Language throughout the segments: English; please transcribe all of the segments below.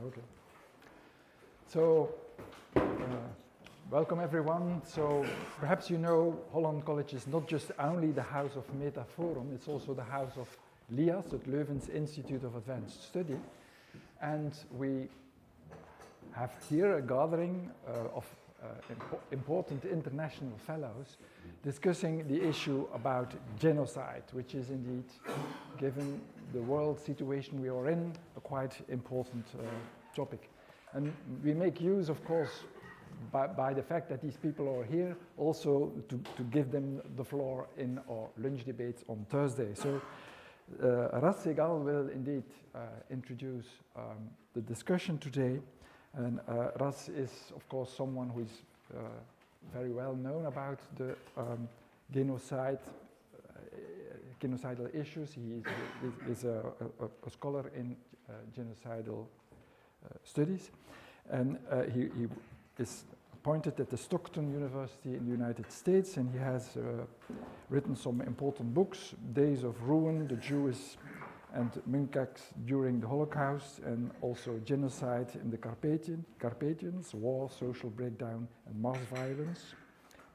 Okay. So, welcome everyone. So, perhaps you know Holland College is not just only the house of Metaforum, it's also the house of LIAS, at Leuven's Institute of Advanced Study. And we have here a gathering of important international fellows discussing the issue about genocide, which is indeed, given the world situation we are in, a quite important topic. And we make use, of course, by the fact that these people are here, also to give them the floor in our lunch debates on Thursday. So Raz Segal will indeed introduce the discussion today. And Raz is, of course, someone who is very well known about the genocidal issues. He is a scholar in genocidal studies, and he is appointed at the Stockton University in the United States, and he has written some important books: Days of Ruin, The Jews and Munkacs During the Holocaust, and also Genocide in the Carpathians, War, Social Breakdown and Mass Violence,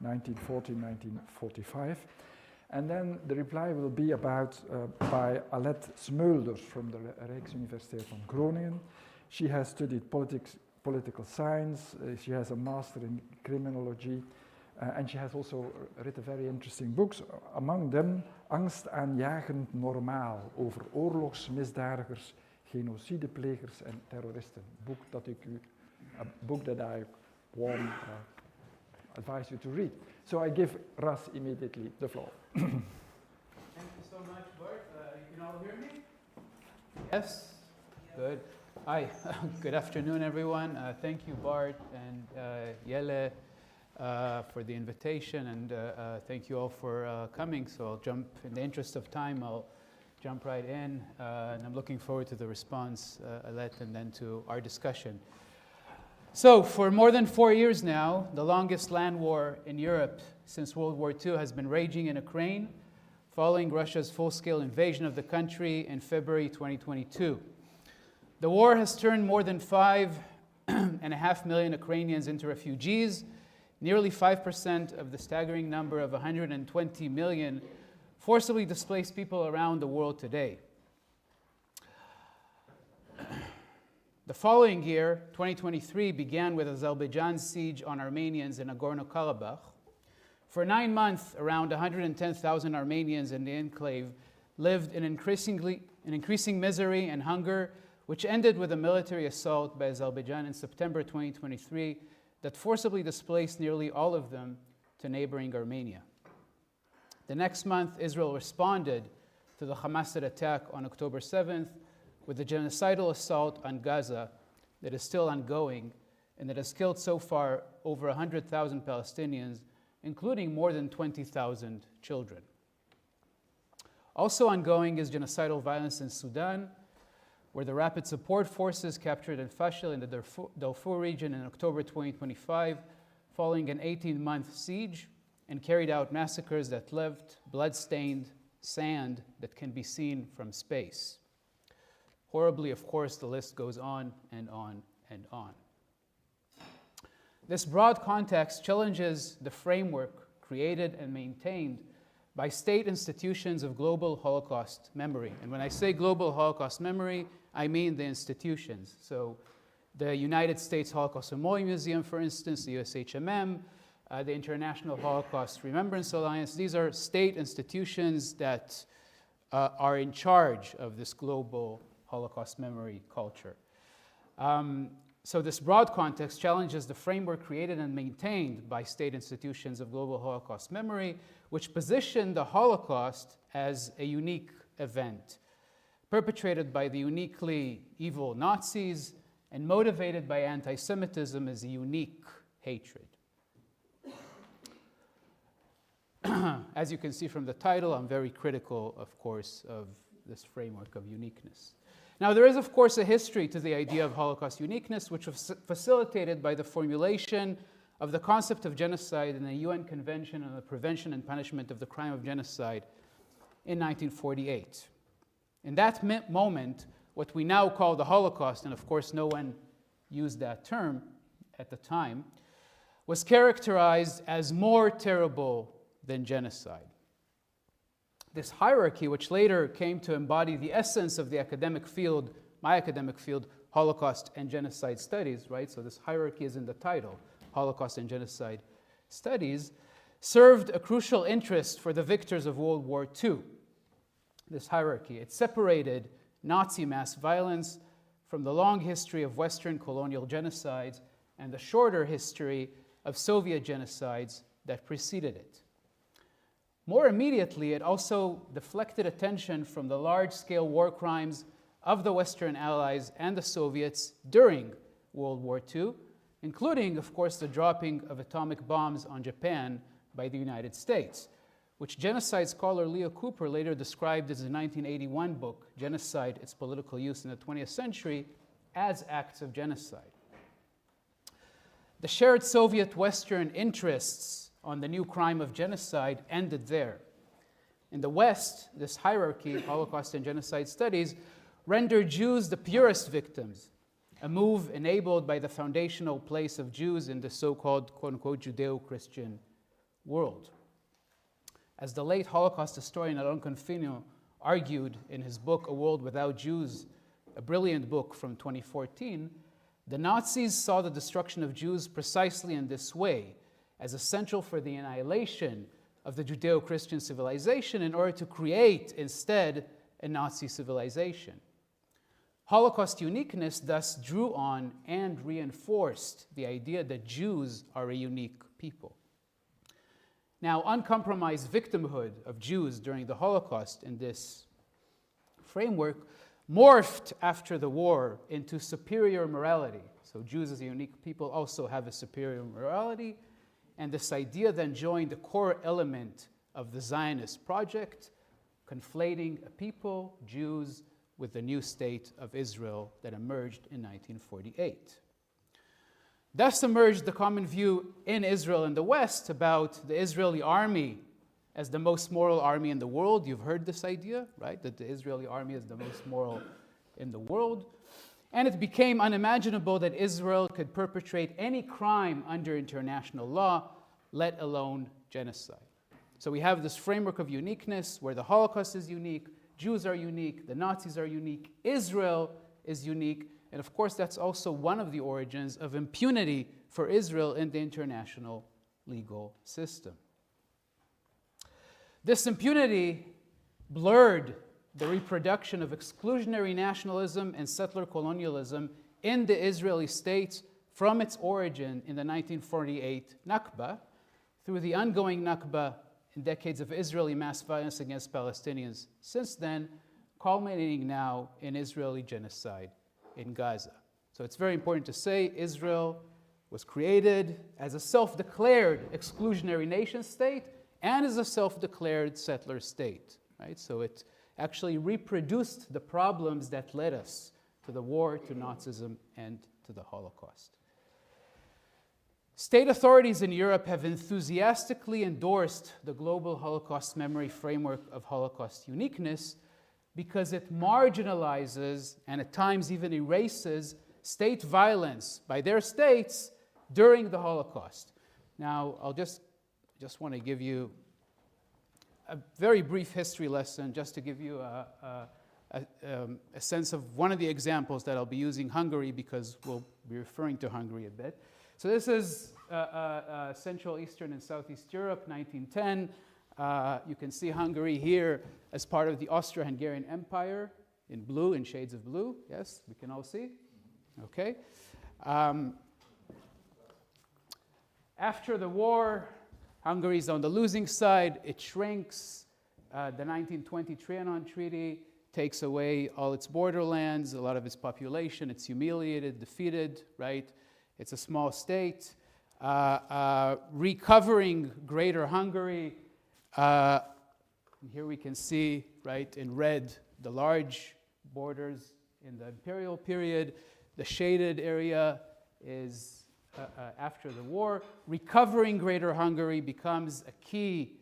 1940-1945. And then the reply will be about by Alette Smeulers from the Rijksuniversiteit van Groningen. She has studied political science, she has a master in criminology, and she has also written very interesting books, among them Angstaanjagend Normaal, over oorlogsmisdadigers, genocideplegers en terroristen. A book that I warm advise you to read. So I give Raz immediately the floor. Thank you so much, Bart. You can all hear me? Yes? Good. Hi. Good afternoon, everyone. Thank you, Bart and Jelle, for the invitation, and thank you all for coming. So I'll jump, in the interest of time, I'll jump right in, and I'm looking forward to the response, Alette, and then to our discussion. So for more than 4 years now, the longest land war in Europe since World War II has been raging in Ukraine, following Russia's full-scale invasion of the country in February 2022. The war has turned more than 5.5 million Ukrainians into refugees, nearly 5% of the staggering number of 120 million forcibly displaced people around the world today. The following year, 2023, began with Azerbaijan's siege on Armenians in Nagorno-Karabakh. For 9 months, around 110,000 Armenians in the enclave lived in increasing misery and hunger, which ended with a military assault by Azerbaijan in September 2023 that forcibly displaced nearly all of them to neighboring Armenia. The next month, Israel responded to the Hamas attack on October 7th with a genocidal assault on Gaza that is still ongoing and that has killed so far over 100,000 Palestinians, including more than 20,000 children. Also ongoing is genocidal violence in Sudan, where the Rapid Support Forces captured al-Fashil in the Darfur region in October 2025, following an 18-month siege, and carried out massacres that left blood-stained sand that can be seen from space. Horribly, of course, the list goes on and on and on. This broad context challenges the framework created and maintained by state institutions of global Holocaust memory. And when I say global Holocaust memory, I mean the institutions. So the United States Holocaust Memorial Museum, for instance, the USHMM, the International Holocaust Remembrance Alliance. These are state institutions that are in charge of this global Holocaust memory culture. So this broad context challenges the framework created and maintained by state institutions of global Holocaust memory, which position the Holocaust as a unique event, perpetrated by the uniquely evil Nazis and motivated by anti-Semitism as a unique hatred. As you can see from the title, I'm very critical, of course, of this framework of uniqueness. Now, there is, of course, a history to the idea of Holocaust uniqueness, which was facilitated by the formulation of the concept of genocide in the UN Convention on the Prevention and Punishment of the Crime of Genocide in 1948. In that moment, what we now call the Holocaust, and of course no one used that term at the time, was characterized as more terrible than genocide. This hierarchy, which later came to embody the essence of the academic field, my academic field, Holocaust and Genocide Studies, right? So this hierarchy is in the title, Holocaust and Genocide Studies, served a crucial interest for the victors of World War II. This hierarchy, it separated Nazi mass violence from the long history of Western colonial genocides and the shorter history of Soviet genocides that preceded it. More immediately, it also deflected attention from the large-scale war crimes of the Western Allies and the Soviets during World War II, including, of course, the dropping of atomic bombs on Japan by the United States, which genocide scholar Leo Cooper later described in his 1981 book, Genocide, Its Political Use in the 20th Century, as acts of genocide. The shared Soviet-Western interests on the new crime of genocide ended there. In the West, this hierarchy, Holocaust and Genocide Studies, rendered Jews the purest victims, a move enabled by the foundational place of Jews in the so-called, quote-unquote, Judeo-Christian world. As the late Holocaust historian Alon Confino argued in his book, A World Without Jews, a brilliant book from 2014, the Nazis saw the destruction of Jews precisely in this way, as essential for the annihilation of the Judeo-Christian civilization in order to create, instead, a Nazi civilization. Holocaust uniqueness thus drew on and reinforced the idea that Jews are a unique people. Now, uncompromised victimhood of Jews during the Holocaust in this framework morphed after the war into superior morality. So Jews as a unique people also have a superior morality, and this idea then joined the core element of the Zionist project, conflating a people, Jews, with the new state of Israel that emerged in 1948. Thus emerged the common view in Israel and the West about the Israeli army as the most moral army in the world. You've heard this idea, right? That the Israeli army is the most moral in the world. And it became unimaginable that Israel could perpetrate any crime under international law, let alone genocide. So we have this framework of uniqueness where the Holocaust is unique, Jews are unique, the Nazis are unique, Israel is unique, and of course that's also one of the origins of impunity for Israel in the international legal system. This impunity blurred the reproduction of exclusionary nationalism and settler colonialism in the Israeli state from its origin in the 1948 Nakba through the ongoing Nakba in decades of Israeli mass violence against Palestinians since then, culminating now in Israeli genocide in Gaza. So it's very important to say Israel was created as a self-declared exclusionary nation state and as a self-declared settler state, right? So it actually reproduced the problems that led us to the war, to Nazism, and to the Holocaust. State authorities in Europe have enthusiastically endorsed the global Holocaust memory framework of Holocaust uniqueness because it marginalizes and at times even erases state violence by their states during the Holocaust. Now, I'll just want to give you a very brief history lesson just to give you a sense of one of the examples that I'll be using, Hungary, because we'll be referring to Hungary a bit. So this is Central, Eastern, and Southeast Europe, 1910. You can see Hungary here as part of the Austro-Hungarian Empire in blue, in shades of blue. Yes, we can all see. Okay. After the war, Hungary's on the losing side. It shrinks. The 1920 Trianon Treaty takes away all its borderlands, a lot of its population. It's humiliated, defeated, right? It's a small state. Recovering Greater Hungary. Here we can see, right, in red, the large borders in the imperial period. The shaded area is after the war. Recovering Greater Hungary becomes a key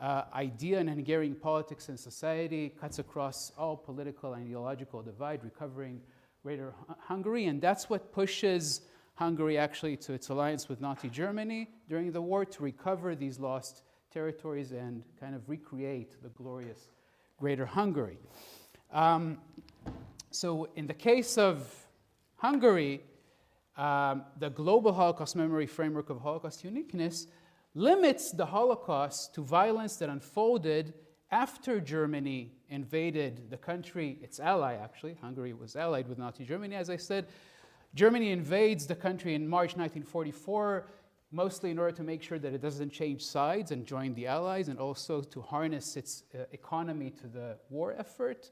idea in Hungarian politics and society, cuts across all political and ideological divide, recovering Greater Hungary, and that's what pushes Hungary actually to its alliance with Nazi Germany during the war to recover these lost territories and kind of recreate the glorious Greater Hungary. So in the case of Hungary, the global Holocaust memory framework of Holocaust uniqueness limits the Holocaust to violence that unfolded after Germany invaded the country, its ally actually. Hungary was allied with Nazi Germany, as I said. Germany invades the country in March 1944, mostly in order to make sure that it doesn't change sides and join the Allies, and also to harness its economy to the war effort.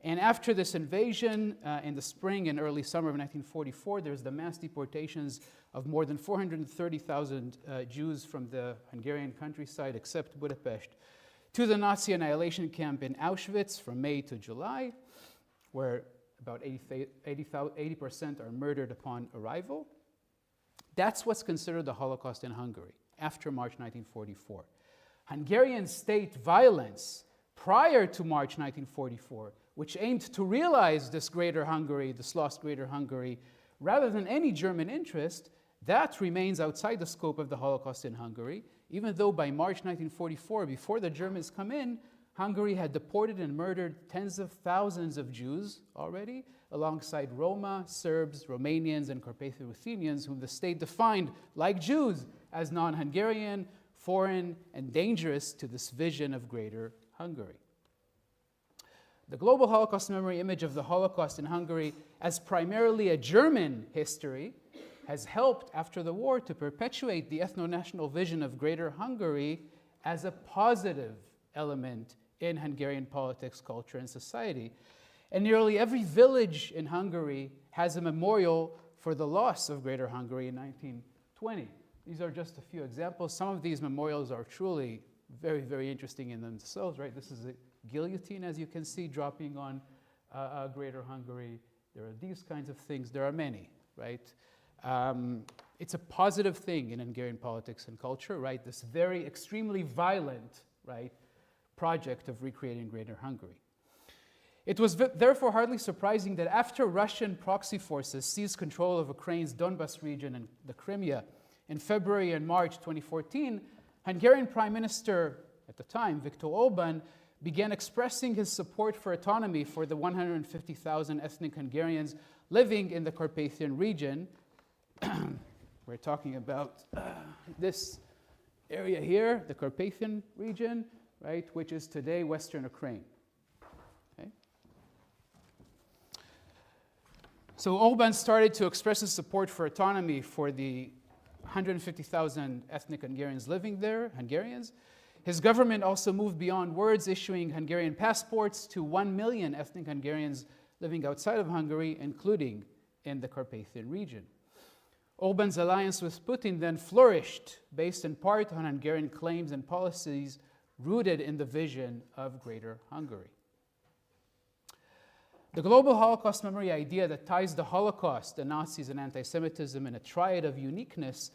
And after this invasion, in the spring and early summer of 1944, there's the mass deportations of more than 430,000 Jews from the Hungarian countryside, except Budapest, to the Nazi annihilation camp in Auschwitz from May to July, where about 80% are murdered upon arrival. That's what's considered the Holocaust in Hungary after March 1944. Hungarian state violence prior to March 1944, which aimed to realize this Greater Hungary, this lost Greater Hungary, rather than any German interest, that remains outside the scope of the Holocaust in Hungary, even though by March 1944, before the Germans come in, Hungary had deported and murdered tens of thousands of Jews already, alongside Roma, Serbs, Romanians, and Carpatho-Ruthenians, whom the state defined, like Jews, as non-Hungarian, foreign, and dangerous to this vision of Greater Hungary. The global Holocaust memory image of the Holocaust in Hungary as primarily a German history has helped after the war to perpetuate the ethno-national vision of Greater Hungary as a positive element in Hungarian politics, culture, and society. And nearly every village in Hungary has a memorial for the loss of Greater Hungary in 1920. These are just a few examples. Some of these memorials are truly very, very interesting in themselves, right? This is a guillotine, as you can see, dropping on Greater Hungary. There are these kinds of things. There are many, right? It's a positive thing in Hungarian politics and culture, right? This very extremely violent, right, project of recreating Greater Hungary. It was therefore hardly surprising that after Russian proxy forces seized control of Ukraine's Donbas region and the Crimea in February and March 2014, Hungarian Prime Minister at the time, Viktor Orbán, began expressing his support for autonomy for the 150,000 ethnic Hungarians living in the Carpathian region. We're talking about this area here, the Carpathian region, right, which is today Western Ukraine. Okay? So Orbán started to express his support for autonomy for the 150,000 ethnic Hungarians living there, Hungarians. His government also moved beyond words, issuing Hungarian passports to 1 million ethnic Hungarians living outside of Hungary, including in the Carpathian region. Orbán's alliance with Putin then flourished, based in part on Hungarian claims and policies rooted in the vision of Greater Hungary. The global Holocaust memory idea that ties the Holocaust, the Nazis, and anti-Semitism in a triad of uniqueness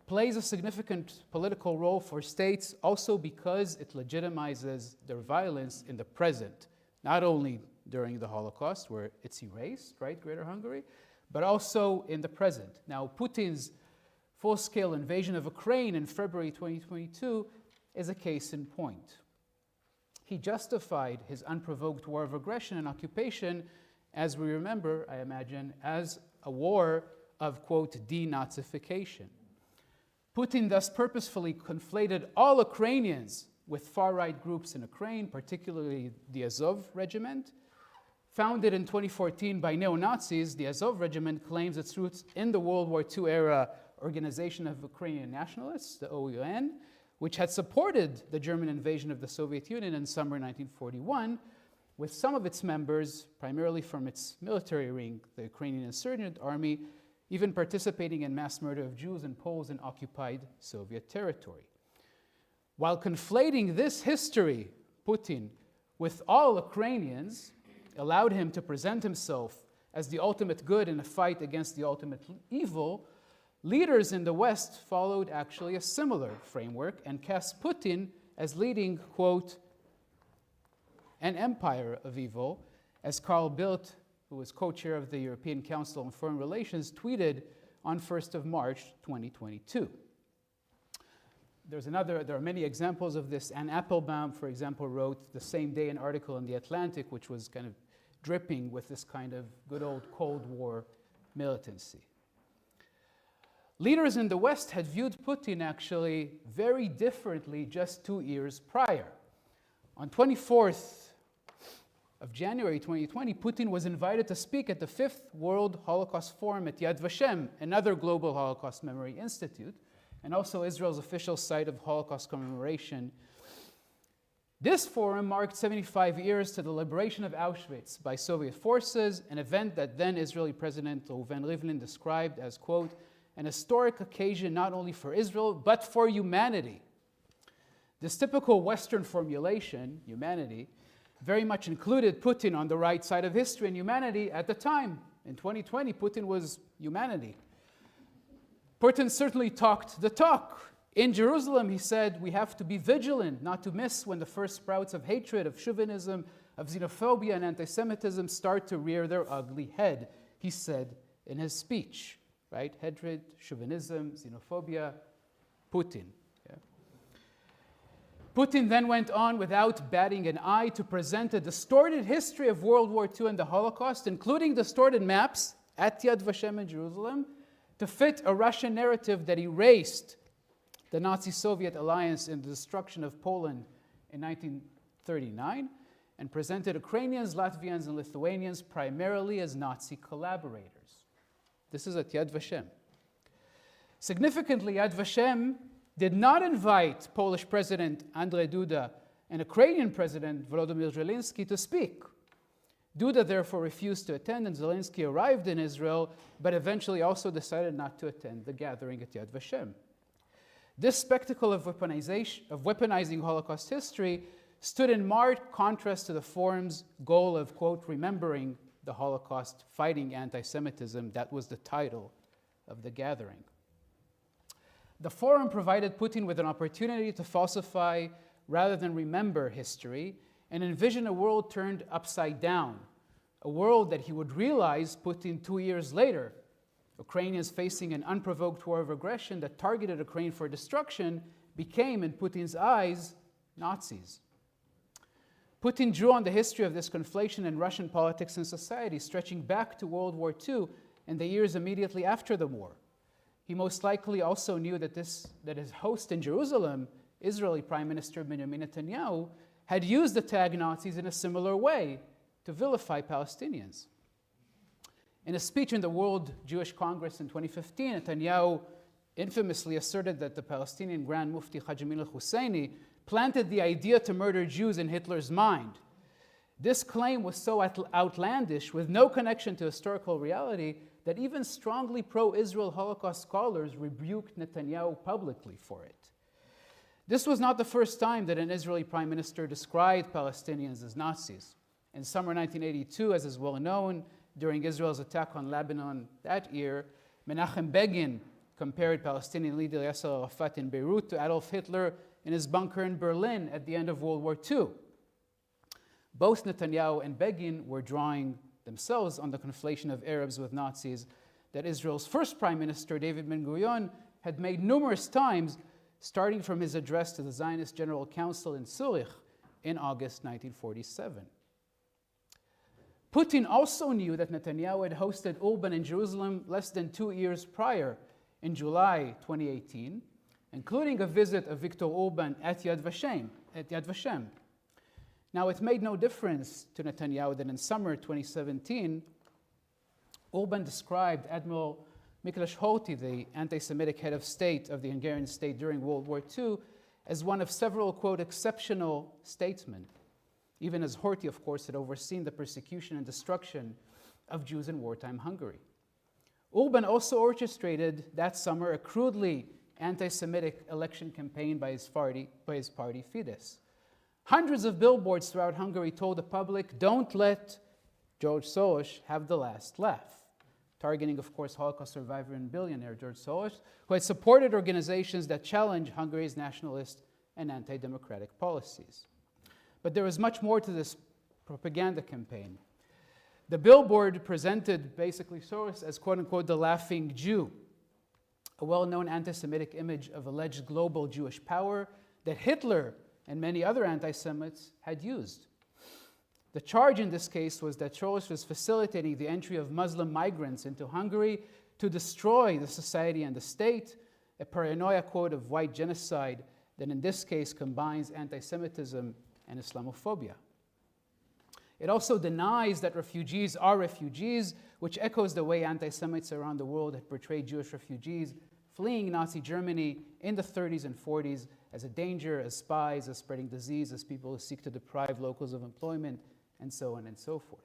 plays a significant political role for states also because it legitimizes their violence in the present, not only during the Holocaust, where it's erased, right, Greater Hungary, but also in the present. Now, Putin's full-scale invasion of Ukraine in February 2022 is a case in point. He justified his unprovoked war of aggression and occupation, as we remember, I imagine, as a war of, quote, denazification. Putin thus purposefully conflated all Ukrainians with far-right groups in Ukraine, particularly the Azov Regiment. Founded in 2014 by neo-Nazis, the Azov Regiment claims its roots in the World War II era Organization of Ukrainian Nationalists, the OUN, which had supported the German invasion of the Soviet Union in summer 1941, with some of its members, primarily from its military wing, the Ukrainian Insurgent Army, even participating in mass murder of Jews and Poles in occupied Soviet territory. While conflating this history, Putin, with all Ukrainians, allowed him to present himself as the ultimate good in a fight against the ultimate evil, leaders in the West followed actually a similar framework and cast Putin as leading, quote, an empire of evil, as Carl Bildt, who was co-chair of the European Council on Foreign Relations, tweeted on 1st of March 2022. There are many examples of this. Anne Applebaum, for example, wrote the same day an article in The Atlantic, which was kind of dripping with this kind of good old Cold War militancy. Leaders in the West had viewed Putin actually very differently just 2 years prior. On 24th of January 2020, Putin was invited to speak at the 5th World Holocaust Forum at Yad Vashem, another global Holocaust memory institute, and also Israel's official site of Holocaust commemoration. This forum marked 75 years to the liberation of Auschwitz by Soviet forces, an event that then Israeli President Leuven described as, quote, an historic occasion not only for Israel, but for humanity. This typical Western formulation, humanity, very much included Putin on the right side of history and humanity at the time. In 2020, Putin was humanity. Putin certainly talked the talk. In Jerusalem, he said, we have to be vigilant, not to miss when the first sprouts of hatred, of chauvinism, of xenophobia and anti-Semitism start to rear their ugly head, he said in his speech. Right? Hatred, chauvinism, xenophobia, Putin. Yeah. Putin then went on without batting an eye to present a distorted history of World War II and the Holocaust, including distorted maps at Yad Vashem in Jerusalem, to fit a Russian narrative that erased the Nazi-Soviet alliance in the destruction of Poland in 1939, and presented Ukrainians, Latvians, and Lithuanians primarily as Nazi collaborators. This is at Yad Vashem. Significantly, Yad Vashem did not invite Polish President Andrzej Duda and Ukrainian President Volodymyr Zelensky to speak. Duda therefore refused to attend, and Zelensky arrived in Israel, but eventually also decided not to attend the gathering at Yad Vashem. This spectacle of weaponizing Holocaust history stood in marked contrast to the forum's goal of, quote, remembering the Holocaust, fighting anti-Semitism. That was the title of the gathering. The forum provided Putin with an opportunity to falsify rather than remember history and envision a world turned upside down, a world that he would realize, Putin 2 years later, Ukrainians facing an unprovoked war of aggression that targeted Ukraine for destruction became, in Putin's eyes, Nazis. Putin drew on the history of this conflation in Russian politics and society, stretching back to World War II and the years immediately after the war. He most likely also knew that his host in Jerusalem, Israeli Prime Minister Benjamin Netanyahu, had used the tag Nazis in a similar way to vilify Palestinians. In a speech in the World Jewish Congress in 2015, Netanyahu infamously asserted that the Palestinian Grand Mufti Haji Amin al-Husseini planted the idea to murder Jews in Hitler's mind. This claim was so outlandish, with no connection to historical reality, that even strongly pro-Israel Holocaust scholars rebuked Netanyahu publicly for it. This was not the first time that an Israeli prime minister described Palestinians as Nazis. In summer 1982, as is well known, during Israel's attack on Lebanon that year, Menachem Begin compared Palestinian leader Yasser Arafat in Beirut to Adolf Hitler in his bunker in Berlin at the end of World War II. Both Netanyahu and Begin were drawing themselves on the conflation of Arabs with Nazis that Israel's first prime minister, David Ben-Gurion, had made numerous times, starting from his address to the Zionist General Council in Zurich in August 1947. Putin also knew that Netanyahu had hosted Urban in Jerusalem less than 2 years prior, in July 2018, including a visit of Viktor Orban at Yad Vashem. Now, it made no difference to Netanyahu that in summer 2017, Orban described Admiral Miklos Horthy, the anti-Semitic head of state of the Hungarian state during World War II, as one of several, quote, exceptional statesmen, even as Horthy, of course, had overseen the persecution and destruction of Jews in wartime Hungary. Orban also orchestrated that summer a crudely anti-Semitic election campaign by his party, Fidesz. Hundreds of billboards throughout Hungary told the public, don't let George Soros have the last laugh, targeting, of course, Holocaust survivor and billionaire George Soros, who had supported organizations that challenge Hungary's nationalist and anti-democratic policies. But there was much more to this propaganda campaign. The billboard presented basically Soros as quote-unquote the laughing Jew, a well-known anti-Semitic image of alleged global Jewish power that Hitler and many other anti-Semites had used. The charge in this case was that Soros was facilitating the entry of Muslim migrants into Hungary to destroy the society and the state, a paranoia quote of white genocide that in this case combines anti-Semitism and Islamophobia. It also denies that refugees are refugees, which echoes the way anti-Semites around the world had portrayed Jewish refugees fleeing Nazi Germany in the 30s and 40s as a danger, as spies, as spreading disease, as people who seek to deprive locals of employment, and so on and so forth.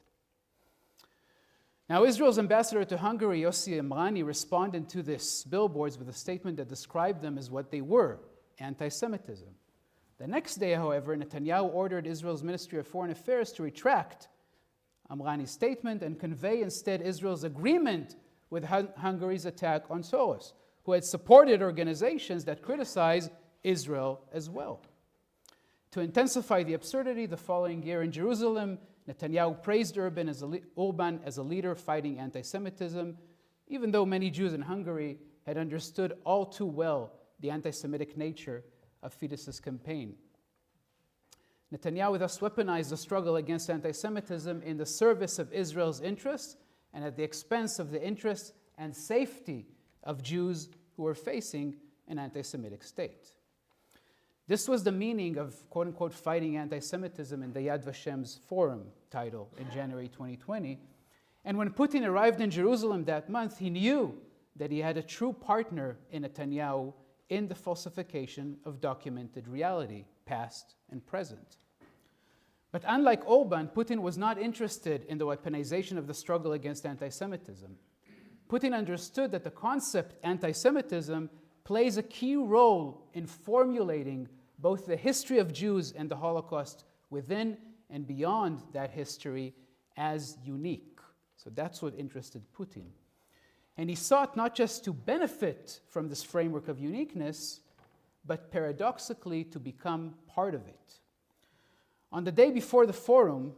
Now, Israel's ambassador to Hungary, Yossi Emrani, responded to this billboards with a statement that described them as what they were, anti-Semitism. The next day, however, Netanyahu ordered Israel's Ministry of Foreign Affairs to retract Emrani's statement and convey instead Israel's agreement with Hungary's attack on Soros, who had supported organizations that criticize Israel as well. To intensify the absurdity, the following year in Jerusalem, Netanyahu praised Orban as a leader fighting anti-Semitism, even though many Jews in Hungary had understood all too well the anti-Semitic nature of Fidesz's campaign. Netanyahu thus weaponized the struggle against anti-Semitism in the service of Israel's interests and at the expense of the interests and safety of Jews who were facing an anti-Semitic state. This was the meaning of quote-unquote fighting anti-Semitism in the Yad Vashem's forum title in January 2020. And when Putin arrived in Jerusalem that month, he knew that he had a true partner in Netanyahu in the falsification of documented reality, past and present. But unlike Orban, Putin was not interested in the weaponization of the struggle against anti-Semitism. Putin understood that the concept anti-Semitism plays a key role in formulating both the history of Jews and the Holocaust within and beyond that history as unique. So that's what interested Putin. And he sought not just to benefit from this framework of uniqueness, but paradoxically to become part of it. On the day before the forum,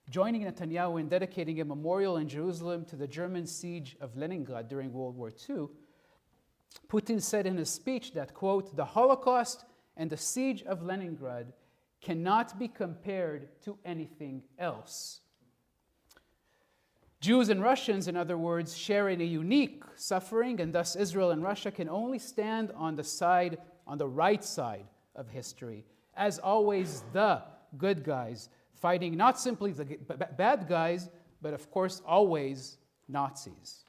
joining Netanyahu in dedicating a memorial in Jerusalem to the German siege of Leningrad during World War II, Putin said in his speech that, quote, "The Holocaust and the siege of Leningrad cannot be compared to anything else." Jews and Russians, in other words, share in a unique suffering, and thus Israel and Russia can only stand on the right side of history, as always the good guys, fighting not simply the bad guys, but of course always Nazis.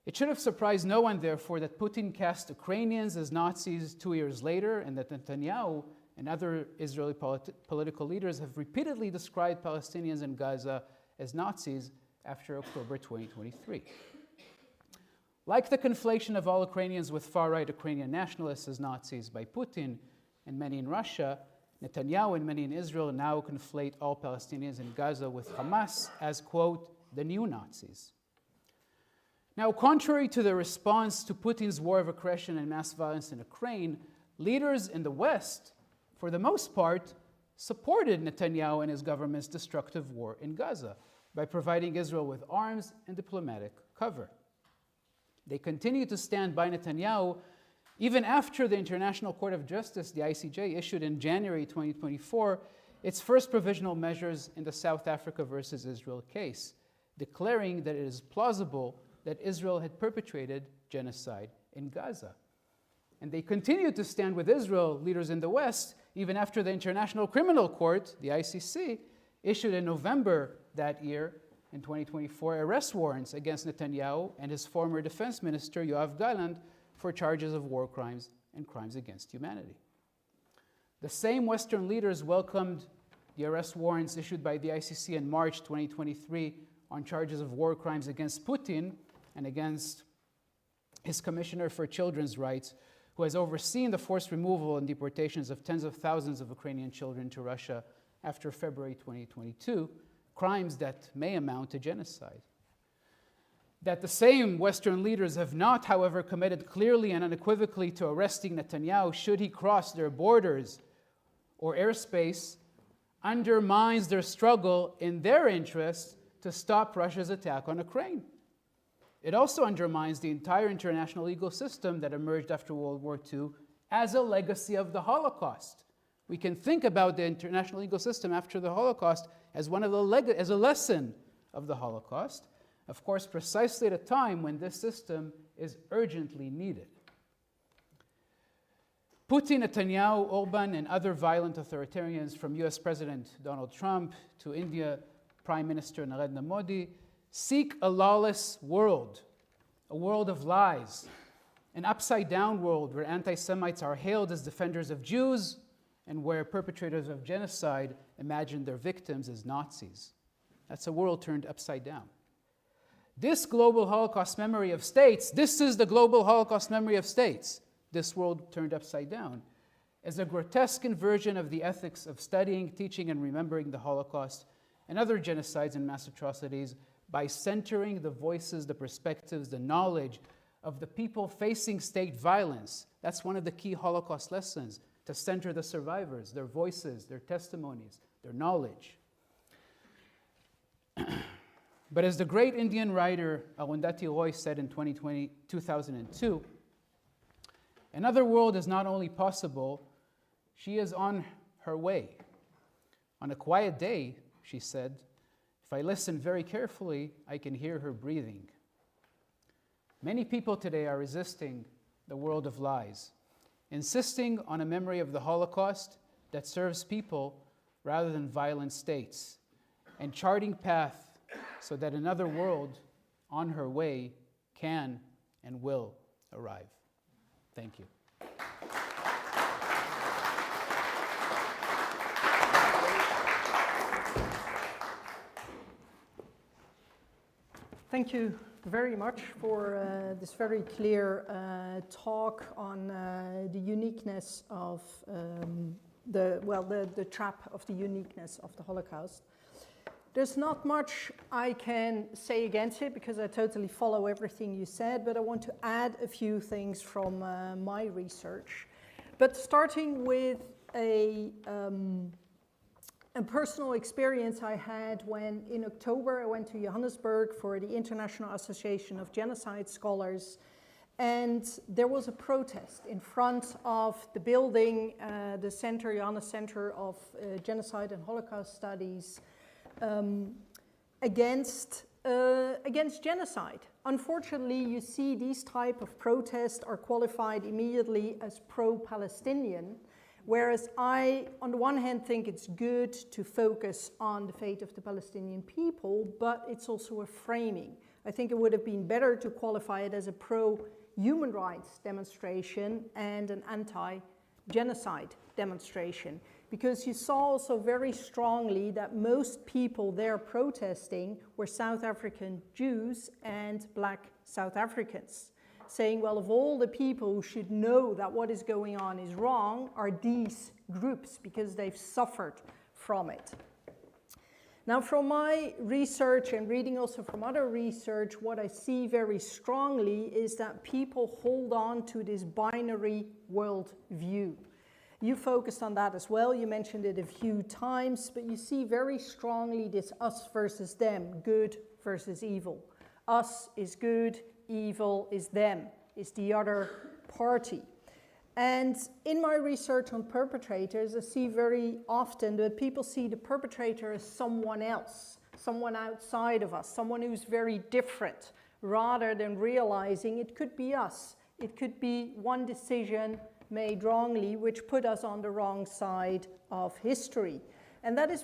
It should have surprised no one, therefore, that Putin cast Ukrainians as Nazis 2 years later, and that Netanyahu and other Israeli political leaders have repeatedly described Palestinians in Gaza as Nazis after October 2023. Like the conflation of all Ukrainians with far-right Ukrainian nationalists as Nazis by Putin and many in Russia, Netanyahu and many in Israel now conflate all Palestinians in Gaza with Hamas as, quote, the new Nazis. Now, contrary to the response to Putin's war of aggression and mass violence in Ukraine, leaders in the West, for the most part, supported Netanyahu and his government's destructive war in Gaza by providing Israel with arms and diplomatic cover. They continue to stand by Netanyahu even after the International Court of Justice, the ICJ, issued in January 2024 its first provisional measures in the South Africa versus Israel case, declaring that it is plausible that Israel had perpetrated genocide in Gaza. And they continue to stand with Israel, leaders in the West, even after the International Criminal Court, the ICC, issued in November that year, in 2024, arrest warrants against Netanyahu and his former defense minister, Yoav Gallant, for charges of war crimes and crimes against humanity. The same Western leaders welcomed the arrest warrants issued by the ICC in March 2023 on charges of war crimes against Putin and against his Commissioner for Children's Rights, who has overseen the forced removal and deportations of tens of thousands of Ukrainian children to Russia after February 2022, crimes that may amount to genocide. that the same Western leaders have not, however, committed clearly and unequivocally to arresting Netanyahu should he cross their borders or airspace undermines their struggle in their interest to stop Russia's attack on Ukraine. It also undermines the entire international legal system that emerged after World War II as a legacy of the Holocaust. We can think about the international legal system after the Holocaust as as a lesson of the Holocaust, of course, precisely at a time when this system is urgently needed. Putin, Netanyahu, Orban, and other violent authoritarians, from US President Donald Trump to India Prime Minister Narendra Modi, seek a lawless world, a world of lies, an upside-down world where anti-Semites are hailed as defenders of Jews and where perpetrators of genocide imagine their victims as Nazis. That's a world turned upside down. This global Holocaust memory of states, this is the global Holocaust memory of states, this world turned upside down, is a grotesque inversion of the ethics of studying, teaching, and remembering the Holocaust and other genocides and mass atrocities by centering the voices, the perspectives, the knowledge of the people facing state violence. That's one of the key Holocaust lessons, to center the survivors, their voices, their testimonies, their knowledge. But as the great Indian writer Arundhati Roy said in 2002, another world is not only possible, she is on her way. On a quiet day, she said, if I listen very carefully, I can hear her breathing. Many people today are resisting the world of lies, insisting on a memory of the Holocaust that serves people rather than violent states, and charting path so that another world on her way can and will arrive. Thank you. Thank you very much for this very clear talk on the uniqueness of the trap of the uniqueness of the Holocaust. There's not much I can say against it because I totally follow everything you said, but I want to add a few things from my research. But starting with a personal experience I had when in October I went to Johannesburg for the International Association of Genocide Scholars, and there was a protest in front of the building, the Center, Johannes Center of Genocide and Holocaust Studies, against genocide. Unfortunately, you see these type of protests are qualified immediately as pro-Palestinian, whereas I, on the one hand, think it's good to focus on the fate of the Palestinian people, but it's also a framing. I think it would have been better to qualify it as a pro-human rights demonstration and an anti-genocide demonstration, because you saw also very strongly that most people there protesting were South African Jews and Black South Africans, saying, well, of all the people who should know that what is going on is wrong are these groups because they've suffered from it. Now, from my research and reading also from other research, what I see very strongly is that people hold on to this binary world view. You focused on that as well, you mentioned it a few times, but you see very strongly this us versus them, good versus evil. Us is good, evil is them, is the other party. And in my research on perpetrators, I see very often that people see the perpetrator as someone else, someone outside of us, someone who's very different, rather than realizing it could be us. It could be one decision made wrongly, which put us on the wrong side of history. And that is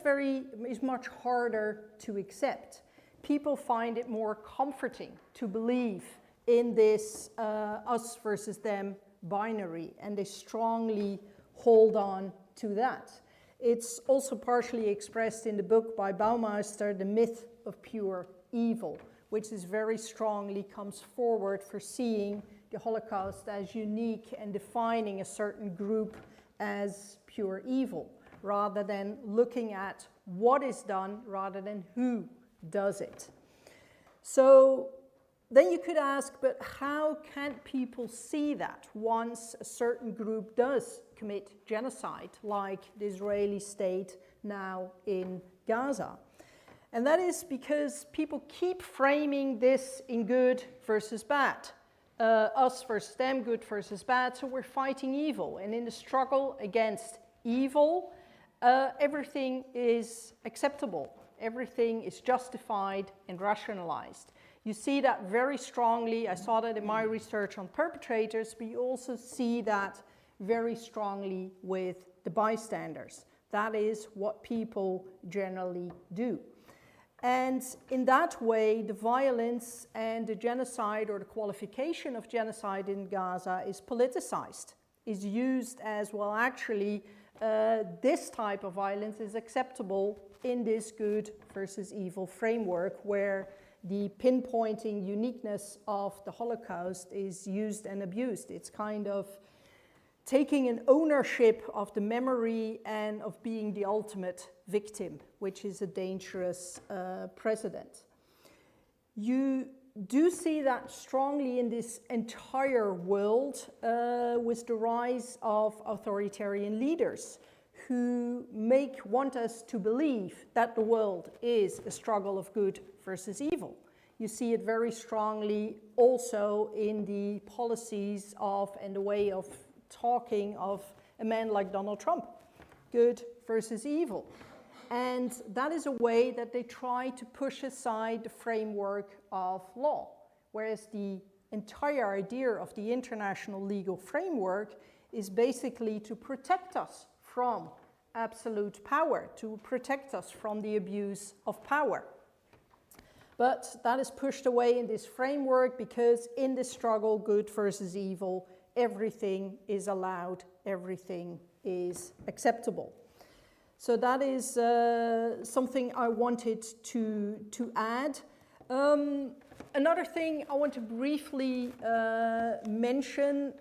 much harder to accept. People find it more comforting to believe in this us versus them binary, and they strongly hold on to that. It's also partially expressed in the book by Baumeister, The Myth of Pure Evil, which is very strongly comes forward for seeing the Holocaust as unique and defining a certain group as pure evil, rather than looking at what is done rather than who does it. So then you could ask, but how can people see that once a certain group does commit genocide, like the Israeli state now in Gaza? And that is because people keep framing this in good versus bad. Us versus them, good versus bad, so we're fighting evil. And in the struggle against evil, everything is acceptable. Everything is justified and rationalized. You see that very strongly. I saw that in my research on perpetrators, but you also see that very strongly with the bystanders. That is what people generally do. And in that way, the violence and the genocide, or the qualification of genocide in Gaza, is politicized, is used as, well, actually, this type of violence is acceptable in this good versus evil framework, where the pinpointing uniqueness of the Holocaust is used and abused. It's kind of taking an ownership of the memory and of being the ultimate victim, which is a dangerous precedent. You do see that strongly in this entire world with the rise of authoritarian leaders who want us to believe that the world is a struggle of good versus evil. You see it very strongly also in the policies of and the way of talking of a man like Donald Trump, good versus evil. And that is a way that they try to push aside the framework of law, whereas the entire idea of the international legal framework is basically to protect us from absolute power, to protect us from the abuse of power. But that is pushed away in this framework because in this struggle, good versus evil, everything is allowed, everything is acceptable. So that is something I wanted to add. Another thing I want to briefly mention,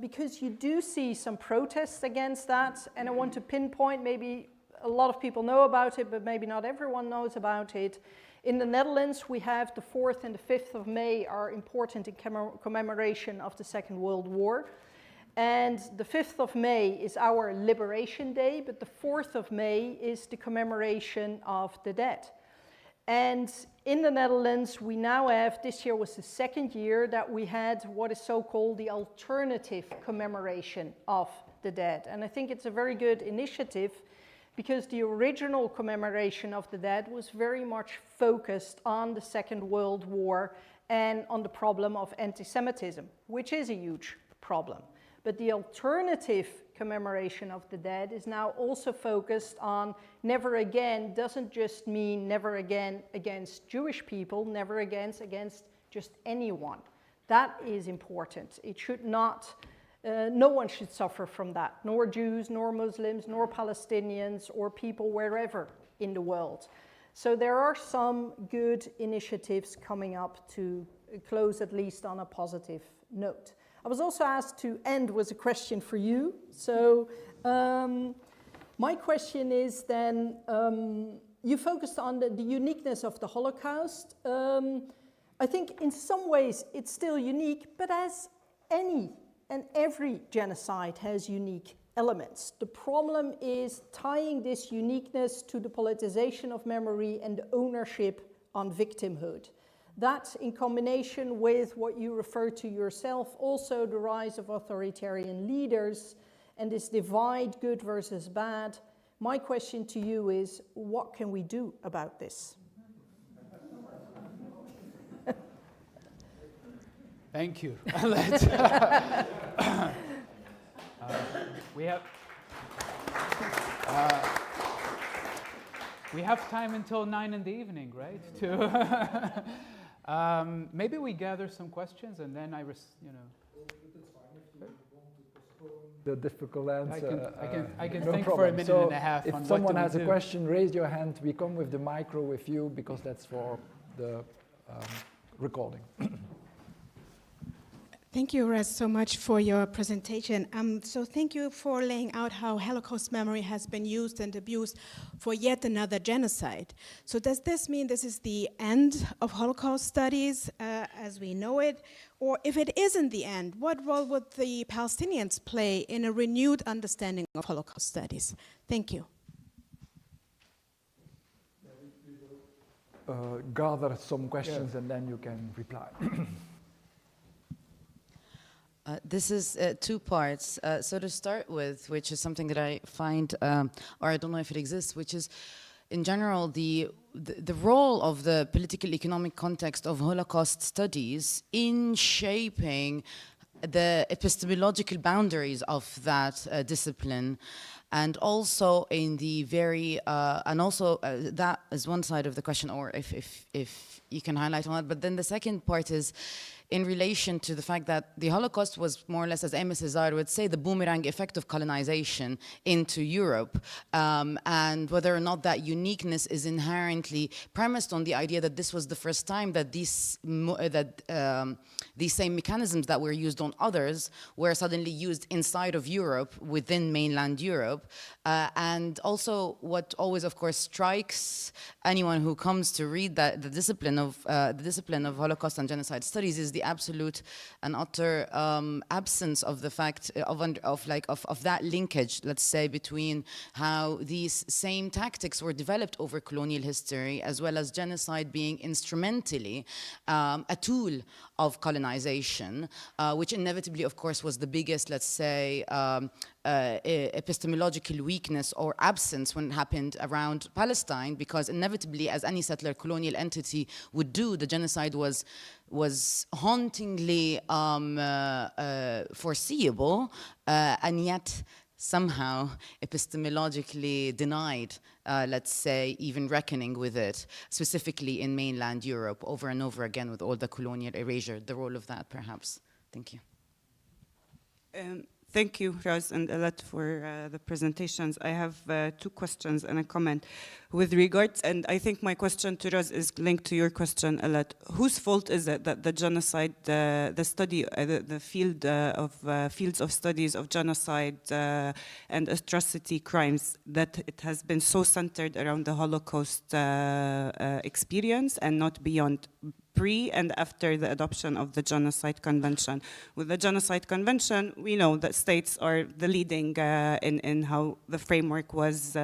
because you do see some protests against that, and I want to pinpoint, maybe a lot of people know about it, but maybe not everyone knows about it. In the Netherlands, we have the 4th and the 5th of May are important in commemoration of the Second World War. And the 5th of May is our Liberation Day, but the 4th of May is the commemoration of the dead. And in the Netherlands, we now have, this year was the second year that we had what is so-called the alternative commemoration of the dead. And I think it's a very good initiative because the original commemoration of the dead was very much focused on the Second World War and on the problem of anti-Semitism, which is a huge problem. But the alternative commemoration of the dead is now also focused on never again doesn't just mean never again against Jewish people, never against just anyone. That is important. It should not, no one should suffer from that, nor Jews, nor Muslims, nor Palestinians, or people wherever in the world. So there are some good initiatives coming up to close at least on a positive note. I was also asked to end with a question for you. So my question is then, you focused on the uniqueness of the Holocaust. I think in some ways it's still unique, but as any and every genocide has unique elements. The problem is tying this uniqueness to the politicization of memory and the ownership on victimhood. That, in combination with what you refer to yourself, also the rise of authoritarian leaders and this divide, good versus bad. My question to you is, what can we do about this? Thank you, Alette. We have time until 9 in the evening, right? Maybe we gather some questions and then the difficult answer. I can no think problem. for a minute so and a half if on someone what has do a question, raise your hand. We come with the micro with you because that's for the recording. Thank you, Raz, so much for your presentation. So thank you for laying out how Holocaust memory has been used and abused for yet another genocide. So does this mean this is the end of Holocaust studies as we know it? Or if it isn't the end, what role would the Palestinians play in a renewed understanding of Holocaust studies? Thank you. Gather some questions and then you can reply. This is two parts. So to start with, which is something that I find, or I don't know if it exists, which is in general the role of the political economic context of Holocaust studies in shaping the epistemological boundaries of that discipline. And also in the very, that is one side of the question, or if you can highlight on that. But then the second part is in relation to the fact that the Holocaust was more or less, as Amos Cesar would say, the boomerang effect of colonization into Europe, and whether or not that uniqueness is inherently premised on the idea that this was the first time that these same mechanisms that were used on others were suddenly used inside of Europe, within mainland Europe. And also what always, of course, strikes anyone who comes to read that the discipline of Holocaust and genocide studies is the absolute and utter absence of the fact of that linkage, let's say, between how these same tactics were developed over colonial history, as well as genocide being instrumentally a tool of colonization, which inevitably, of course, was the biggest, let's say, epistemological weakness or absence when it happened around Palestine, because inevitably, as any settler colonial entity would do, the genocide was hauntingly foreseeable, and yet somehow epistemologically denied, let's say, even reckoning with it, specifically in mainland Europe, over and over again with all the colonial erasure, the role of that, perhaps. Thank you. Thank you, Raz and Alette, for the presentations. I have two questions and a comment with regards, and I think my question to Raz is linked to your question, Alette. Whose fault is it that the genocide, the study, the field of fields of studies of genocide and atrocity crimes, that it has been so centered around the Holocaust experience and not beyond, pre and after the adoption of the Genocide Convention? With the Genocide Convention, we know that states are the leading in how the framework was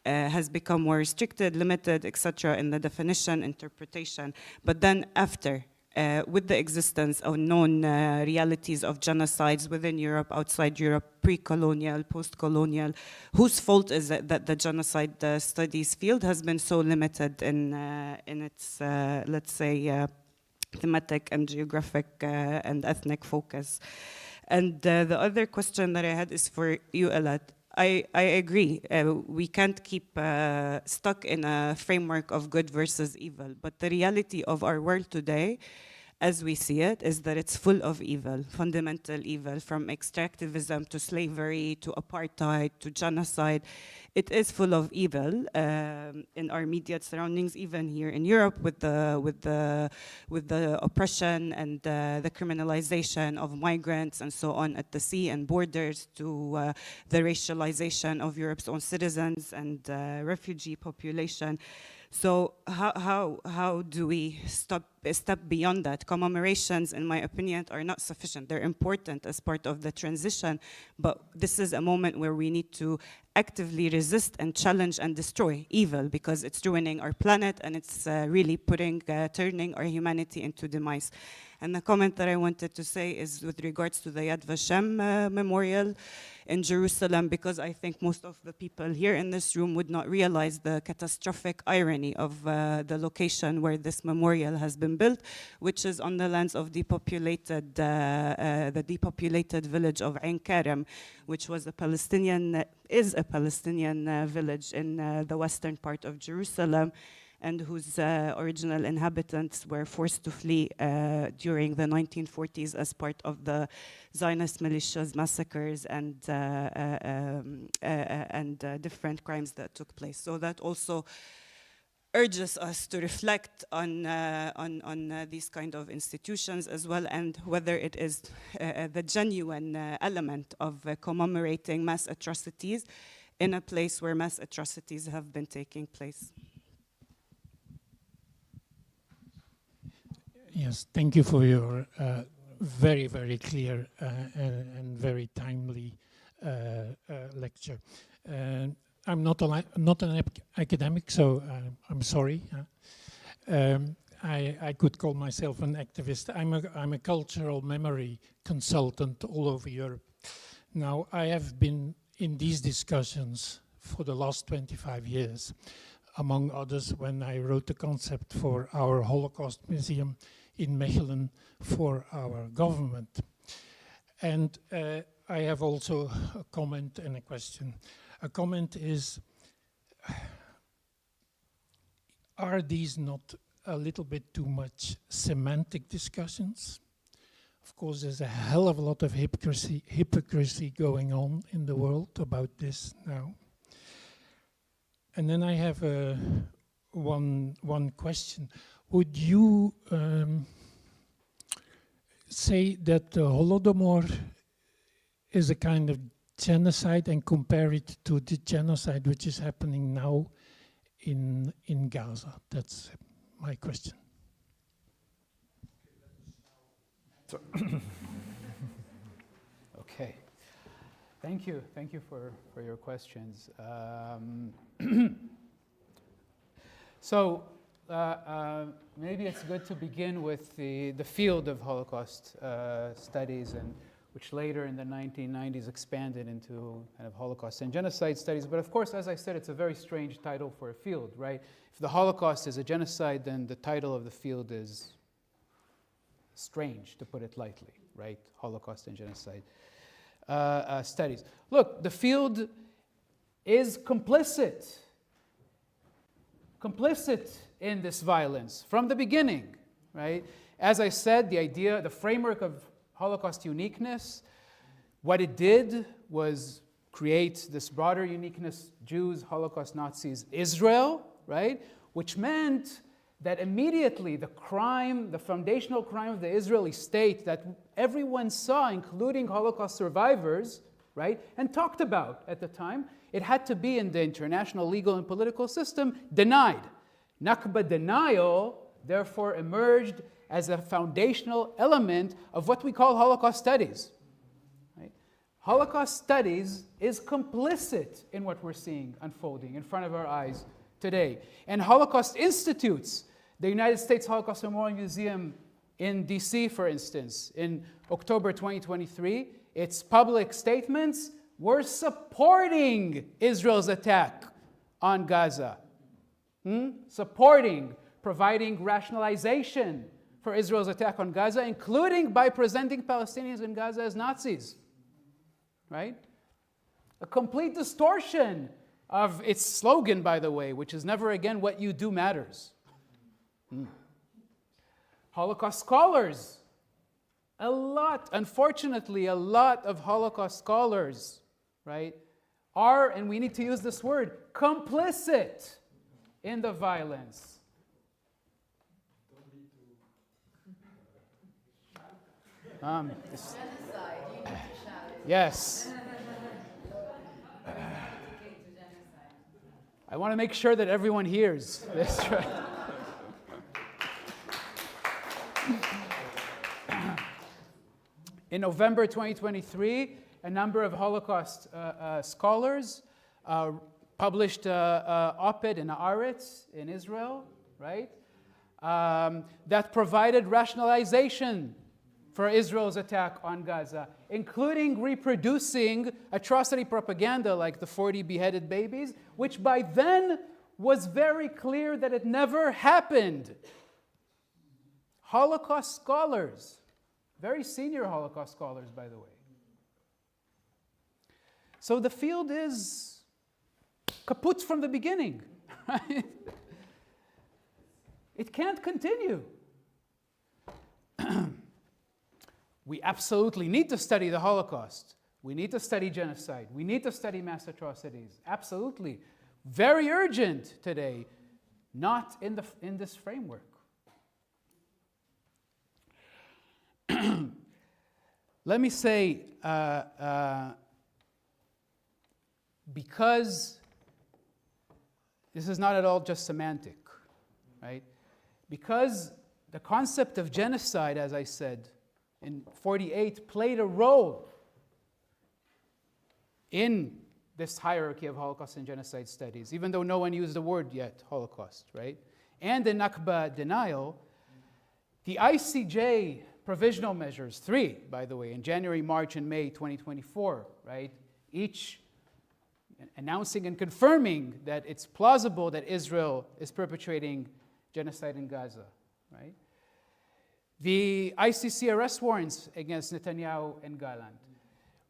has become more restricted, limited, etc. in the definition, interpretation. But then after, with the existence of known realities of genocides within Europe, outside Europe, pre-colonial, post-colonial, whose fault is it that the genocide studies field has been so limited in its, let's say, thematic and geographic and ethnic focus? And the other question that I had is for you, Alette. I agree, we can't keep stuck in a framework of good versus evil, but the reality of our world today, as we see it, is that it's full of evil, fundamental evil, from extractivism to slavery to apartheid to genocide. It is full of evil in our immediate surroundings, even here in Europe, with the oppression and the criminalization of migrants and so on at the sea and borders, to the racialization of Europe's own citizens and refugee population. So how do we step beyond that? Commemorations, in my opinion, are not sufficient. They're important as part of the transition, but this is a moment where we need to actively resist and challenge and destroy evil, because it's ruining our planet and it's really turning our humanity into demise. And the comment that I wanted to say is with regards to the Yad Vashem memorial in Jerusalem, because I think most of the people here in this room would not realize the catastrophic irony of the location where this memorial has been built, which is on the lands of the depopulated village of Ain Karem, which is a Palestinian village in the western part of Jerusalem, and whose original inhabitants were forced to flee during the 1940s as part of the Zionist militias massacres and different crimes that took place. So that also urges us to reflect on these kind of institutions as well, and whether it is the genuine element of commemorating mass atrocities in a place where mass atrocities have been taking place. Yes, thank you for your very, very clear and very timely lecture. I'm not an academic, so I'm sorry. I could call myself an activist. I'm a cultural memory consultant all over Europe. Now, I have been in these discussions for the last 25 years, among others when I wrote the concept for our Holocaust Museum in Mechelen for our government. And I have also a comment and a question. A comment is, are these not a little bit too much semantic discussions? Of course, there's a hell of a lot of hypocrisy going on in the world about this now. And then I have one question. Would you say that the Holodomor is a kind of genocide and compare it to the genocide which is happening now in Gaza? That's my question. Okay. Thank you for your questions. So maybe it's good to begin with the field of Holocaust studies, and which later in the 1990s expanded into kind of Holocaust and genocide studies. But of course, as I said, it's a very strange title for a field, right? If the Holocaust is a genocide, then the title of the field is strange, to put it lightly, right? Holocaust and genocide studies. Look, the field is complicit in this violence from the beginning, right? As I said, the idea, the framework of Holocaust uniqueness, what it did was create this broader uniqueness: Jews, Holocaust, Nazis, Israel, right? Which meant that immediately the crime, the foundational crime of the Israeli state that everyone saw, including Holocaust survivors, right, and talked about at the time, it had to be in the international legal and political system denied. Nakba denial, therefore, emerged as a foundational element of what we call Holocaust studies. Right? Holocaust studies is complicit in what we're seeing unfolding in front of our eyes today. And Holocaust institutes, the United States Holocaust Memorial Museum in DC, for instance, in October 2023, its public statements were supporting Israel's attack on Gaza. Supporting, providing rationalization for Israel's attack on Gaza, including by presenting Palestinians in Gaza as Nazis. Right? A complete distortion of its slogan, by the way, which is never again what you do matters. Holocaust scholars, unfortunately, a lot of Holocaust scholars, right, are, and we need to use this word, complicit in the violence. Yes. I want to make sure that everyone hears this. Right? In November 2023, a number of Holocaust scholars published an op-ed in Haaretz in Israel, right, that provided rationalization for Israel's attack on Gaza, including reproducing atrocity propaganda like the 40 beheaded babies, which by then was very clear that it never happened. Holocaust scholars, very senior Holocaust scholars, by the way. So the field is kaput from the beginning. Right? It can't continue. We absolutely need to study the Holocaust. We need to study genocide. We need to study mass atrocities. Absolutely. Very urgent today. not in this framework. Let me say, because this is not at all just semantic, right? Because the concept of genocide, as I said, in 48 played a role in this hierarchy of Holocaust and genocide studies, even though no one used the word yet, Holocaust, right? And the Nakba denial, the ICJ provisional measures, 3, by the way, in January, March, and May 2024, right? Each announcing and confirming that it's plausible that Israel is perpetrating genocide in Gaza, right? The ICC arrest warrants against Netanyahu and Gallant.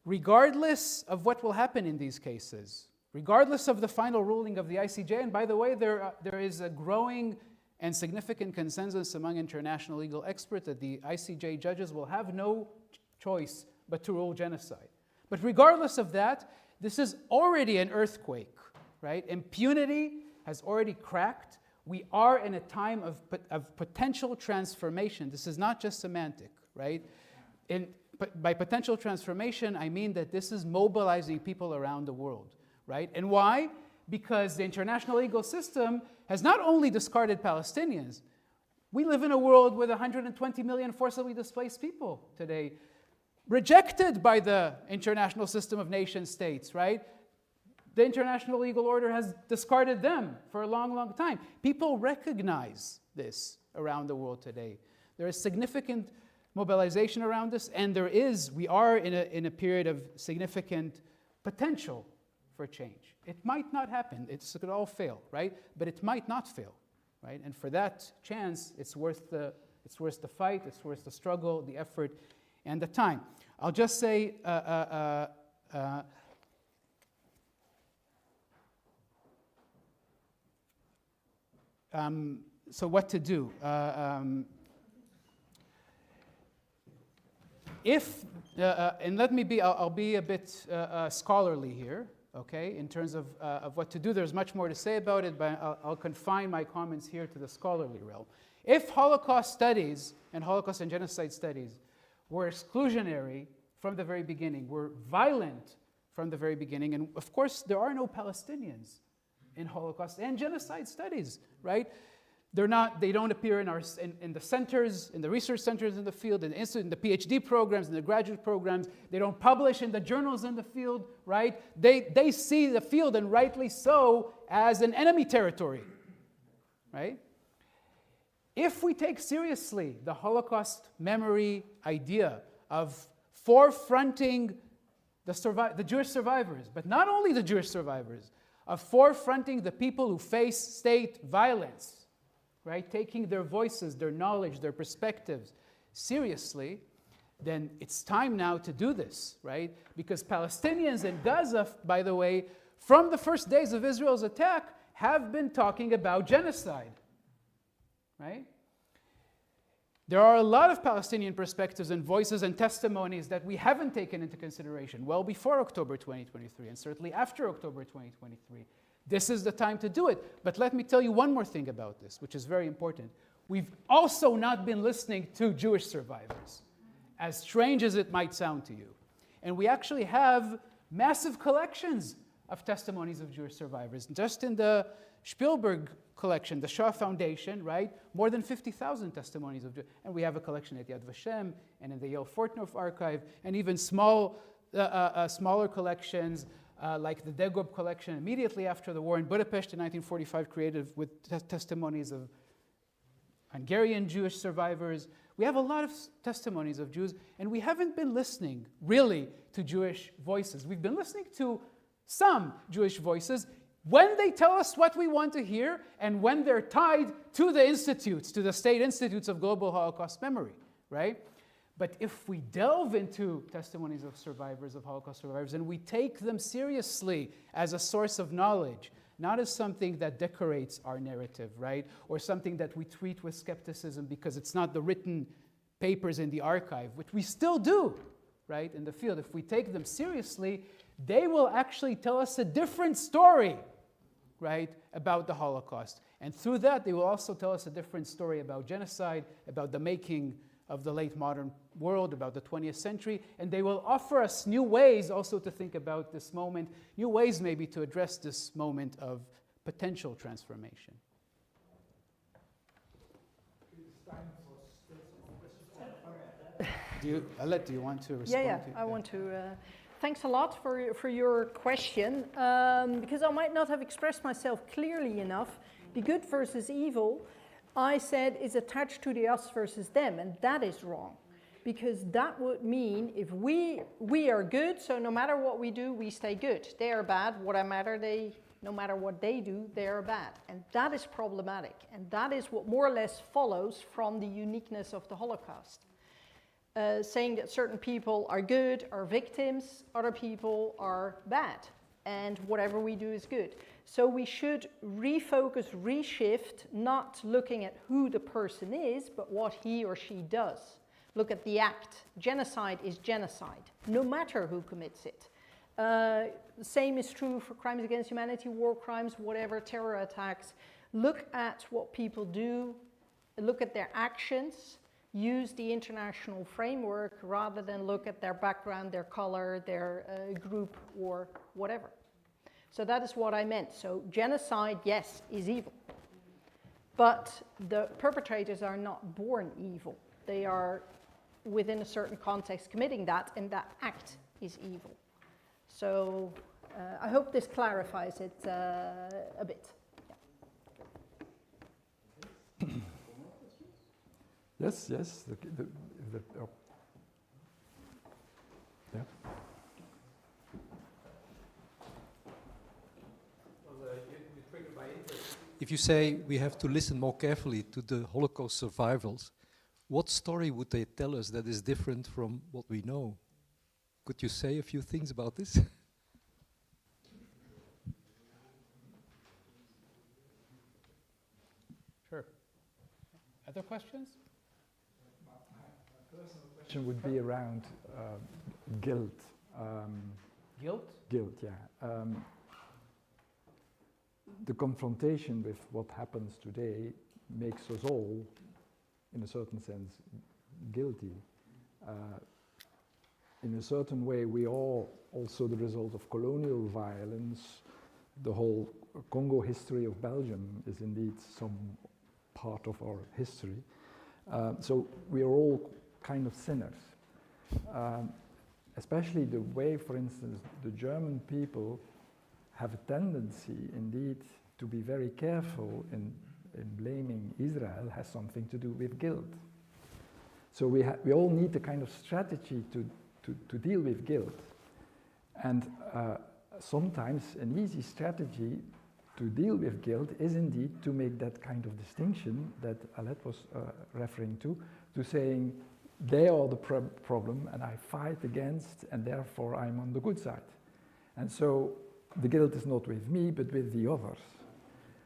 Regardless of what will happen in these cases, regardless of the final ruling of the ICJ, and by the way, there is a growing and significant consensus among international legal experts that the ICJ judges will have no choice but to rule genocide. But regardless of that, this is already an earthquake, right? Impunity has already cracked. We are in a time of potential transformation. This is not just semantic, right? By potential transformation, I mean that this is mobilizing people around the world, right? And why? Because the international legal system has not only discarded Palestinians. We live in a world with 120 million forcibly displaced people today, rejected by the international system of nation states, right? The international legal order has discarded them for a long, long time. People recognize this around the world today. There is significant mobilization around this, and we are in a period of significant potential for change. It might not happen. It could all fail, right? But it might not fail, right? And for that chance, it's worth the fight, it's worth the struggle, the effort, and the time. I'll just say, so what to do? And let me be, I'll be a bit scholarly here, okay, in terms of what to do. There's much more to say about it, but I'll confine my comments here to the scholarly realm. If Holocaust studies and Holocaust and genocide studies were exclusionary from the very beginning, were violent from the very beginning, and of course there are no Palestinians in Holocaust and genocide studies, right? They don't appear in the centers, in the research centers in the field, in the PhD programs, in the graduate programs. They don't publish in the journals in the field, right? They see the field, and rightly so, as an enemy territory, right? If we take seriously the Holocaust memory idea of forefronting the Jewish survivors, but not only the Jewish survivors, of forefronting the people who face state violence, right? Taking their voices, their knowledge, their perspectives seriously, then it's time now to do this, right? Because Palestinians in Gaza, by the way, from the first days of Israel's attack, have been talking about genocide, right? There are a lot of Palestinian perspectives and voices and testimonies that we haven't taken into consideration well before October 2023, and certainly after October 2023. This is the time to do it. But let me tell you one more thing about this, which is very important. We've also not been listening to Jewish survivors, as strange as it might sound to you. And we actually have massive collections of testimonies of Jewish survivors. Just in the Spielberg collection, the Shaw Foundation, right? More than 50,000 testimonies of Jews. And we have a collection at Yad Vashem and in the Yale Fortnow Archive, and even smaller collections like the Degob collection immediately after the war in Budapest in 1945, created with testimonies of Hungarian Jewish survivors. We have a lot of testimonies of Jews, and we haven't been listening really to Jewish voices. We've been listening to some Jewish voices when they tell us what we want to hear, and when they're tied to the institutes, to the state institutes of global Holocaust memory, right? But if we delve into testimonies of survivors, of Holocaust survivors, and we take them seriously as a source of knowledge, not as something that decorates our narrative, right? Or something that we treat with skepticism because it's not the written papers in the archive, which we still do, right, in the field. If we take them seriously, they will actually tell us a different story right, about the Holocaust. And through that, they will also tell us a different story about genocide, about the making of the late modern world, about the 20th century, and they will offer us new ways also to think about this moment, new ways maybe to address this moment of potential transformation. Alette, do you want to respond? Yeah, I want to. Thanks a lot for your question, because I might not have expressed myself clearly enough. The good versus evil, I said, is attached to the us versus them, and that is wrong. Because that would mean if we are good, so no matter what we do, we stay good. They are bad, no matter what they do, they are bad. And that is problematic. And that is what more or less follows from the uniqueness of the Holocaust. Saying that certain people are good, are victims, other people are bad, and whatever we do is good. So we should refocus, reshift, not looking at who the person is, but what he or she does. Look at the act. Genocide is genocide, no matter who commits it. The same is true for crimes against humanity, war crimes, whatever, terror attacks. Look at what people do, look at their actions, use the international framework rather than look at their background, their color, their group, or whatever. So that is what I meant. So genocide, yes, is evil. But the perpetrators are not born evil. They are, within a certain context, committing that, and that act is evil. So I hope this clarifies it a bit. Yeah. Yes. Yeah. If you say we have to listen more carefully to the Holocaust survivors, what story would they tell us that is different from what we know? Could you say a few things about this? Sure. Other questions? My personal question would be around guilt. Guilt? Guilt, yeah. The confrontation with what happens today makes us all, in a certain sense, guilty. In a certain way, we are also the result of colonial violence. The whole Congo history of Belgium is indeed some part of our history. So we are all kind of sinners. Especially the way, for instance, the German people have a tendency indeed to be very careful in blaming Israel has something to do with guilt. So we all need a kind of strategy to deal with guilt. And sometimes an easy strategy to deal with guilt is indeed to make that kind of distinction that Alette was referring to saying they are the problem and I fight against and therefore I'm on the good side. And so the guilt is not with me but with the others.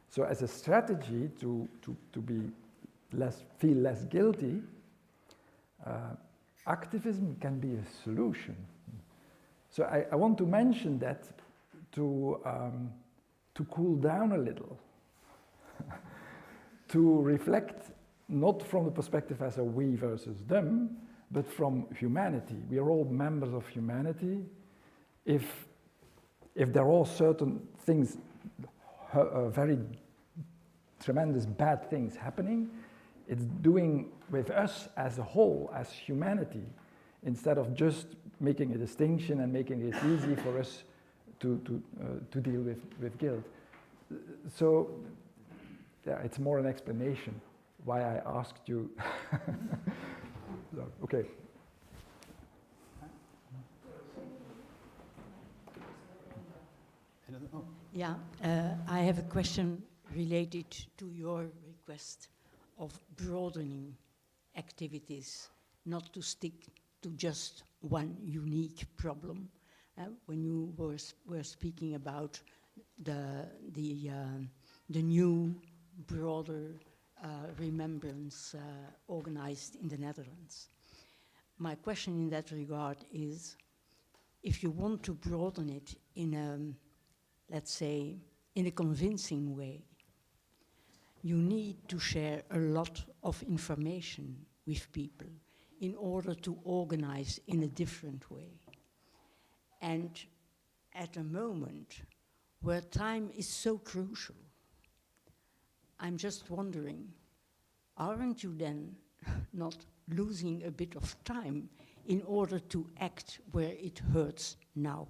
So as a strategy to feel less guilty, activism can be a solution. So I want to mention that to cool down a little, to reflect not from the perspective as a we versus them, but from humanity. We are all members of humanity. If there are certain things, very tremendous bad things happening, it's doing with us as a whole, as humanity, instead of just making a distinction and making it easy for us to deal with guilt. So yeah, it's more an explanation why I asked you. So, okay. Yeah, I have a question related to your request of broadening activities, not to stick to just one unique problem. When you were speaking about the new, broader remembrance organized in the Netherlands. My question in that regard is, if you want to broaden it in a, let's say, in a convincing way. You need to share a lot of information with people in order to organize in a different way. And at a moment where time is so crucial, I'm just wondering, aren't you then not losing a bit of time in order to act where it hurts now?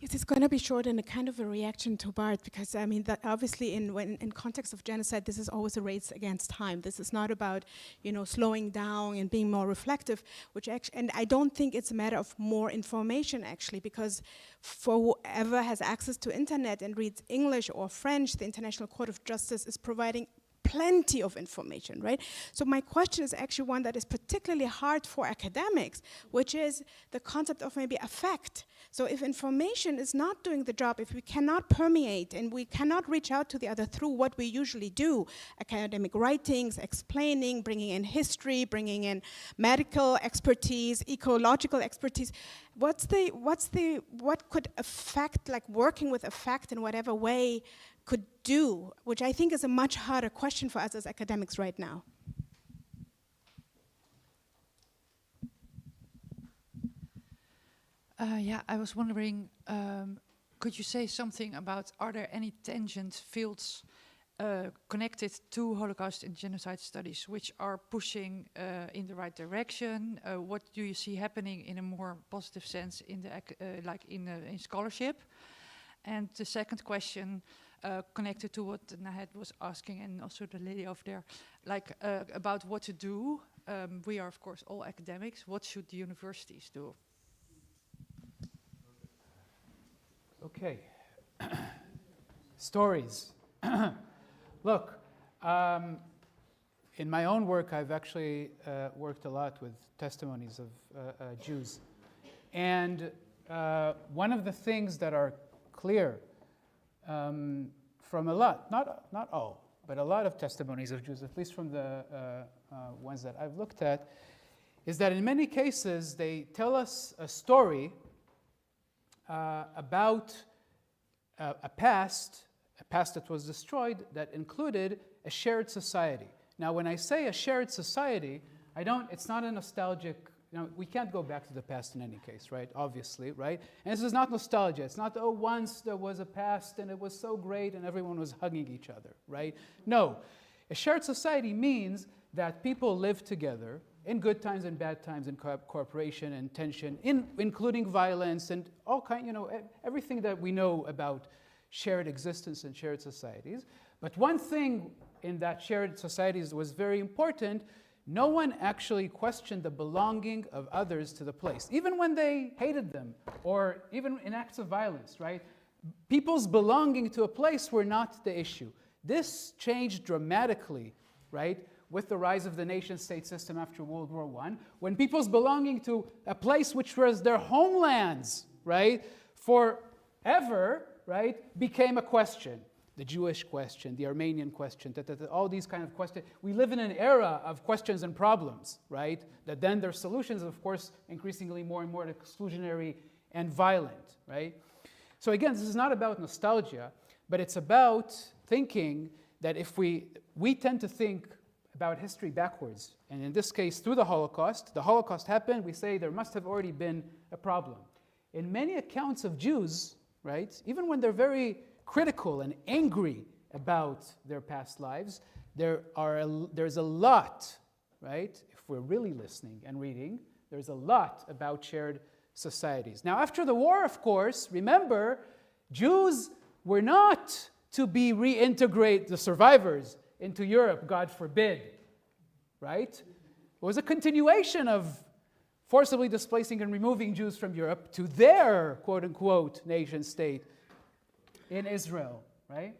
Yes, it's going to be short and a kind of a reaction to Bart, because I mean that obviously in context of genocide, this is always a race against time. This is not about, you know, slowing down and being more reflective, which actually, and I don't think it's a matter of more information actually, because for whoever has access to internet and reads English or French, the International Court of Justice is providing plenty of information, right? So my question is actually one that is particularly hard for academics, which is the concept of maybe affect. So if information is not doing the job, if we cannot permeate and we cannot reach out to the other through what we usually do, academic writings, explaining, bringing in history, bringing in medical expertise, ecological expertise, what could affect, like working with affect in whatever way could do, which I think is a much harder question for us as academics right now. Yeah, I was wondering, could you say something about, are there any tangent fields connected to Holocaust and genocide studies which are pushing in the right direction? What do you see happening in a more positive sense in the in scholarship? And the second question, connected to what Nahed was asking and also the lady over there, like about what to do. We are of course all academics. What should the universities do? Okay. Stories. Look, in my own work, I've actually worked a lot with testimonies of Jews. And one of the things that are clear from a lot, not all, but a lot of testimonies of Jews, at least from the ones that I've looked at, is that in many cases they tell us a story about a past that was destroyed that included a shared society. Now, when I say a shared society, it's not a nostalgic, we can't go back to the past in any case, right? Obviously, right? And this is not nostalgia. It's not, oh, once there was a past and it was so great and everyone was hugging each other, right? No. A shared society means that people live together in good times and bad times, in cooperation and tension, including violence and all kind, everything that we know about shared existence and shared societies. But one thing in that shared societies was very important. No one actually questioned the belonging of others to the place, even when they hated them, or even in acts of violence, right? People's belonging to a place were not the issue. This changed dramatically, right, with the rise of the nation-state system after World War I, when people's belonging to a place which was their homelands, right, forever, right, became a question. The Jewish question, the Armenian question, all these kind of questions. We live in an era of questions and problems, right? That then their solutions, of course, increasingly more and more exclusionary and violent, right? So again, this is not about nostalgia, but it's about thinking that if we tend to think about history backwards, and in this case, through the Holocaust happened, we say there must have already been a problem. In many accounts of Jews, right, even when they're very critical and angry about their past lives, there's a lot, right? If we're really listening and reading, there's a lot about shared societies. Now, after the war, of course, remember, Jews were not to be reintegrate the survivors into Europe, God forbid, right? It was a continuation of forcibly displacing and removing Jews from Europe to their, quote-unquote, nation-state in Israel, right?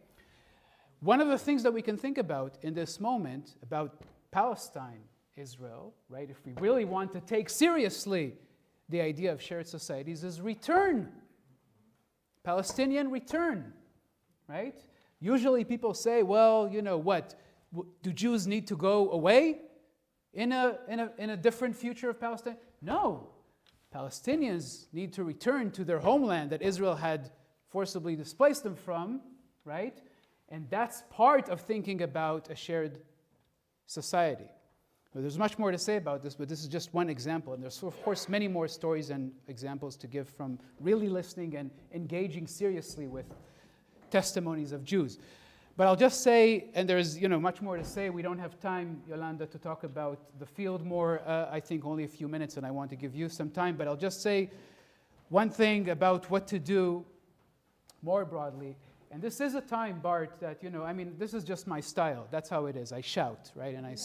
One of the things that we can think about in this moment about Palestine, Israel, right, if we really want to take seriously the idea of shared societies, is return Palestinian return, right? Usually people say, well, you know what, do Jews need to go away in a different future of Palestine? No. Palestinians need to return to their homeland that Israel had forcibly displaced them from, right? And that's part of thinking about a shared society. Well, there's much more to say about this, but this is just one example. And there's, of course, many more stories and examples to give from really listening and engaging seriously with testimonies of Jews. But I'll just say, and there's much more to say, we don't have time, Yolanda, to talk about the field more. I think only a few minutes, and I want to give you some time. But I'll just say one thing about what to do more broadly. And this is a time, Bart, that, this is just my style. That's how it is. I shout, right? And I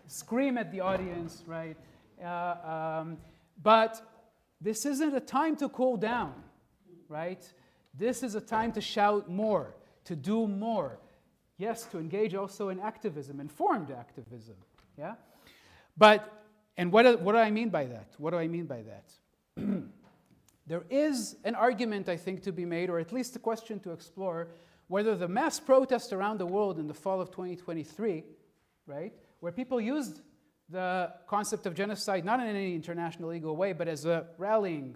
scream at the audience, right? But this isn't a time to cool down, right? This is a time to shout more, to do more. Yes, to engage also in activism, informed activism, yeah? And what do I mean by that? What do I mean by that? There is an argument, I think, to be made, or at least a question to explore, whether the mass protests around the world in the fall of 2023, right, where people used the concept of genocide not in any international legal way, but as a rallying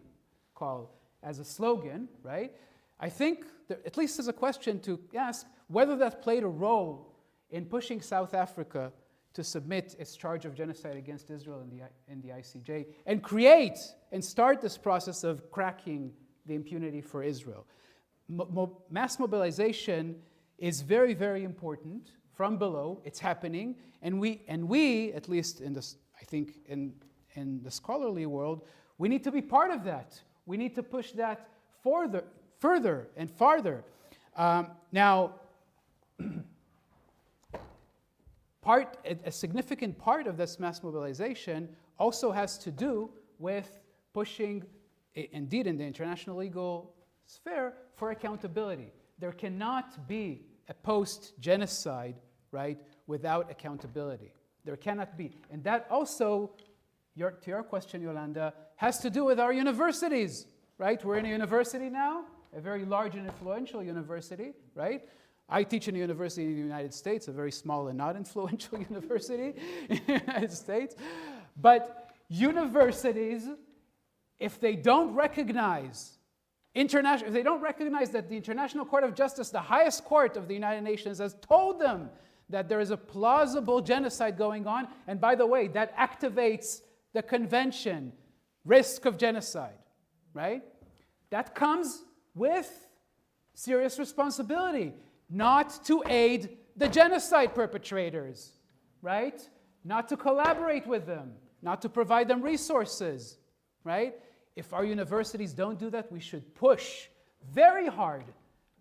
call, as a slogan, right? I think, at least as a question to ask, whether that played a role in pushing South Africa to submit its charge of genocide against Israel in the ICJ and create and start this process of cracking the impunity for Israel. Mass mobilization is very, very important from below. It's happening, and we, at least in this, I think, in the scholarly world, we need to be part of that. We need to push that further and farther. Now, a significant part of this mass mobilization also has to do with pushing, indeed in the international legal sphere, for accountability. There cannot be a post-genocide, right, without accountability. There cannot be. And that also, to your question, Yolanda, has to do with our universities, right? We're in a university now, a very large and influential university, right? I teach in a university in the United States, a very small and not influential university in the United States. But universities, if they don't recognize if they don't recognize that the International Court of Justice, the highest court of the United Nations, has told them that there is a plausible genocide going on, and by the way, that activates the convention, risk of genocide, right? That comes with serious responsibility. Not to aid the genocide perpetrators, right? Not to collaborate with them, not to provide them resources, right? If our universities don't do that, we should push very hard,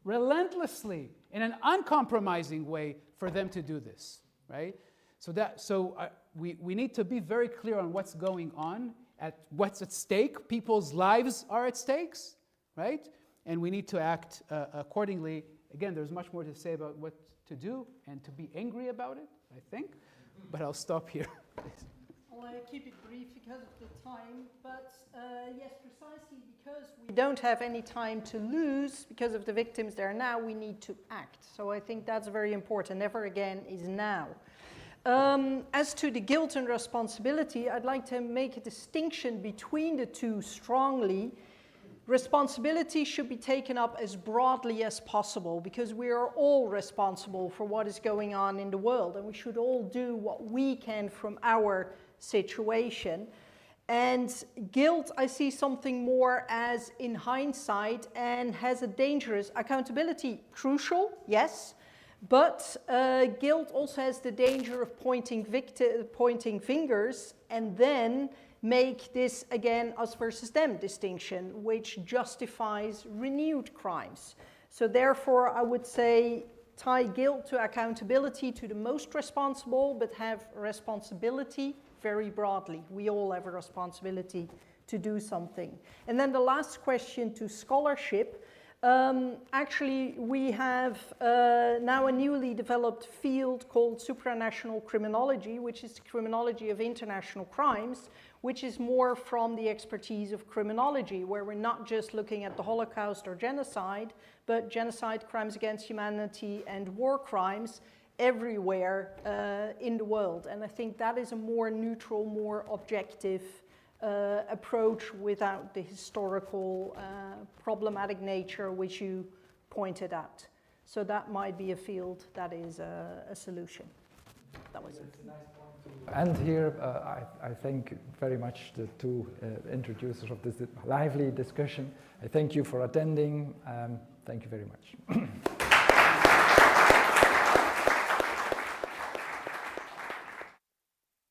relentlessly, in an uncompromising way for them to do this, right? So we need to be very clear on what's going on, what's at stake. People's lives are at stakes, right? And we need to act accordingly. Again, there's much more to say about what to do and to be angry about it, I think. But I'll stop here. I'll keep it brief because of the time. But yes, precisely because we don't have any time to lose because of the victims there now, we need to act. So I think that's very important. Never again is now. As to the guilt and responsibility, I'd like to make a distinction between the two strongly. Responsibility should be taken up as broadly as possible because we are all responsible for what is going on in the world, and we should all do what we can from our situation. And guilt, I see something more as in hindsight and has a dangerous accountability. Crucial, yes, but guilt also has the danger of pointing fingers and then make this, again, us versus them distinction, which justifies renewed crimes. So therefore, I would say tie guilt to accountability to the most responsible, but have responsibility very broadly. We all have a responsibility to do something. And then the last question to scholarship. Actually, we have now a newly developed field called supranational criminology, which is the criminology of international crimes, which is more from the expertise of criminology, where we're not just looking at the Holocaust or genocide, but genocide, crimes against humanity, and war crimes everywhere in the world. And I think that is a more neutral, more objective approach without the historical problematic nature which you pointed out. So that might be a field that is a solution. That was it. And here, I thank very much the two introducers of this lively discussion. I thank you for attending. Thank you very much.